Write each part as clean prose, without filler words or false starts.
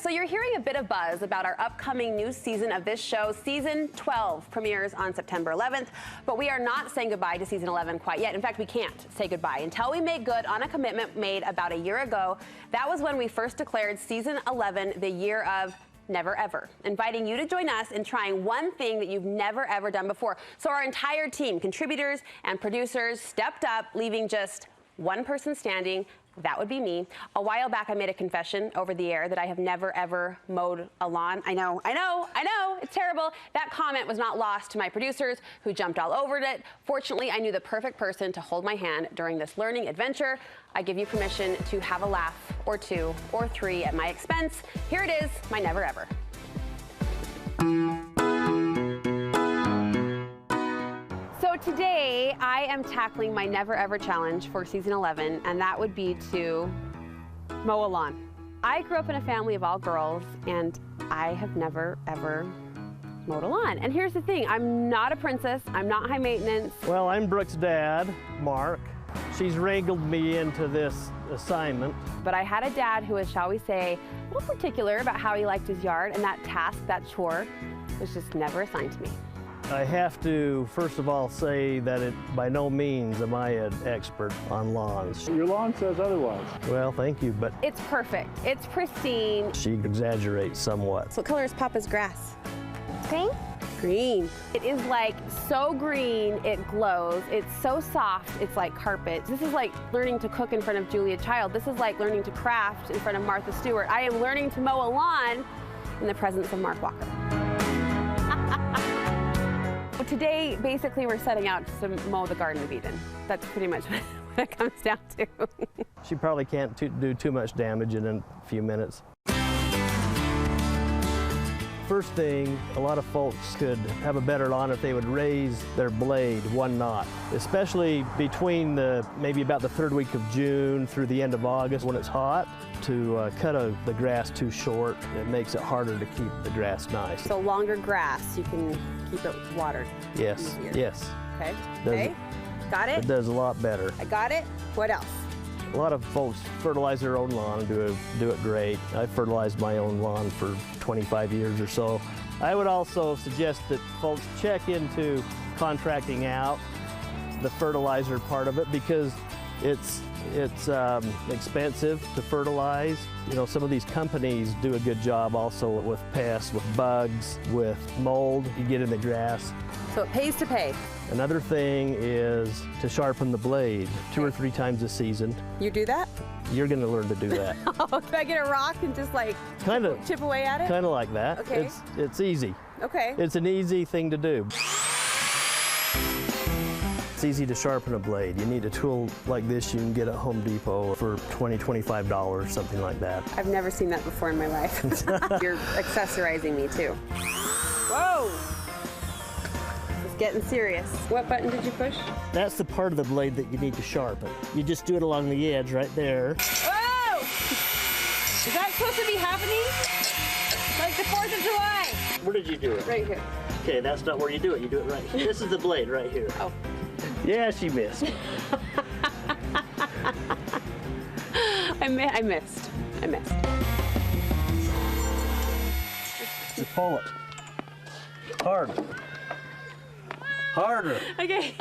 So you're hearing a bit of buzz about our upcoming new season of this show. Season 12 premieres on September 11th, but we are not saying goodbye to season 11 quite yet. In fact, we can't say goodbye until we make good on a commitment made about a year ago. That was when we first declared season 11 the year of never ever, inviting you to join us in trying one thing that you've never ever done before. So our entire team, contributors and producers, stepped up, leaving just one person standing. That would be me. A while back, I made a confession over the air that I have never, ever mowed a lawn. I know, it's terrible. That comment was not lost to my producers, who jumped all over it. Fortunately, I knew the perfect person to hold my hand during this learning adventure. I give you permission to have a laugh or two or three at my expense. Here it is, my never, ever. So today, I am tackling my never ever challenge for season 11, and that would be to mow a lawn. I grew up in a family of all girls, and I have never ever mowed a lawn. And here's the thing, I'm not a princess, I'm not high maintenance. Well, I'm Brooke's dad, Mark. She's wrangled me into this assignment. But I had a dad who was, shall we say, a little particular about how he liked his yard, and that task, that chore, was just never assigned to me. I have to, first of all, say that by no means am I an expert on lawns. Your lawn says otherwise. Well, thank you, but It's perfect. It's pristine. she exaggerates somewhat. So what color is Papa's grass? Green? Green. It is like so green, it glows. It's so soft, it's like carpet. This is like learning to cook in front of Julia Child. This is like learning to craft in front of Martha Stewart. I am learning to mow a lawn in the presence of Mark Walker. Today, basically, we're setting out to mow the Garden of Eden. That's pretty much what it comes down to. She probably can't do too much damage in a few minutes. First thing, a lot of folks could have a better lawn if they would raise their blade one knot, especially between maybe about the third week of June through the end of August when it's hot. To cut the grass too short, it makes it harder to keep the grass nice. So longer grass, you can keep it watered. Yes, easier. yes. Okay, Does got it? It does a lot better. I got it. What else? A lot of folks fertilize their own lawn and do it great. I fertilized my own lawn for 25 years or so. I would also suggest that folks check into contracting out the fertilizer part of it, because it's expensive to fertilize. You know, some of these companies do a good job also with pests, with bugs, with mold you get in the grass. So it pays to pay. Another thing is to sharpen the blade 2 or 3 times a season. You do that? You're going to learn to do that. Oh, can I get a rock and just like chip away at it? Kind of like that. Okay. It's easy. Okay. It's an easy thing to do. It's easy to sharpen a blade. You need a tool like this you can get at Home Depot for $20, $25, something like that. I've never seen that before in my life. You're accessorizing me too. Whoa! It's getting serious. What button did you push? That's the part of the blade that you need to sharpen. You just do it along the edge right there. Whoa! Is that supposed to be happening? Like the 4th of July. Where did you do it? Right here. Okay, that's not where you do it. You do it right here. This is the blade right here. Oh. Yeah, she missed. I missed. Just pull it. Hard. Harder. Okay.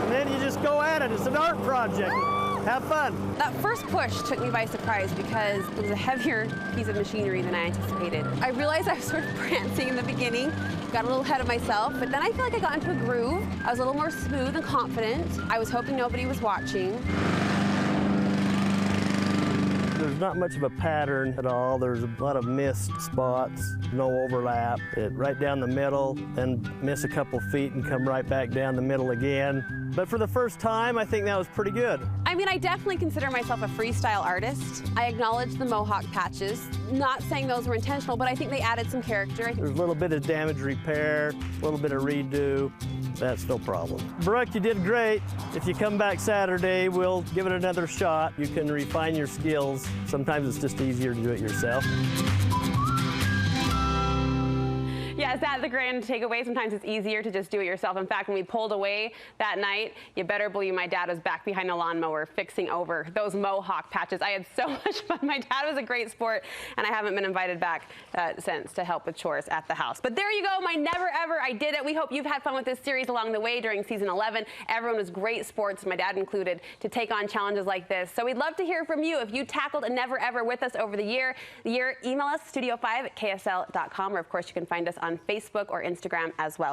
And then you just go at it. It's an art project. Have fun. That first push took me by surprise because it was a heavier piece of machinery than I anticipated. I realized I was sort of prancing in the beginning, got a little ahead of myself, but then I feel like I got into a groove. I was a little more smooth and confident. I was hoping nobody was watching. There's not much of a pattern at all. There's a lot of missed spots, no overlap. Right down the middle, then miss a couple feet and come right back down the middle again. But for the first time, I think that was pretty good. I mean, I definitely consider myself a freestyle artist. I acknowledge the mohawk patches. Not saying those were intentional, but I think they added some character. There's a little bit of damage repair, a little bit of redo. That's no problem. Brooke, you did great. If you come back Saturday, we'll give it another shot. You can refine your skills. Sometimes it's just easier to do it yourself. Yes, that's the grand takeaway. Sometimes it's easier to just do it yourself. In fact, when we pulled away that night, you better believe my dad was back behind the lawnmower fixing over those mohawk patches. I had so much fun. My dad was a great sport, and I haven't been invited back since to help with chores at the house. But there you go, my never ever, I did it. We hope you've had fun with this series along the way during season 11. Everyone was great sports, my dad included, to take on challenges like this. So we'd love to hear from you. If you tackled a never ever with us over the year, email us studio5@ksl.com, or of course you can find us on Facebook or Instagram as well.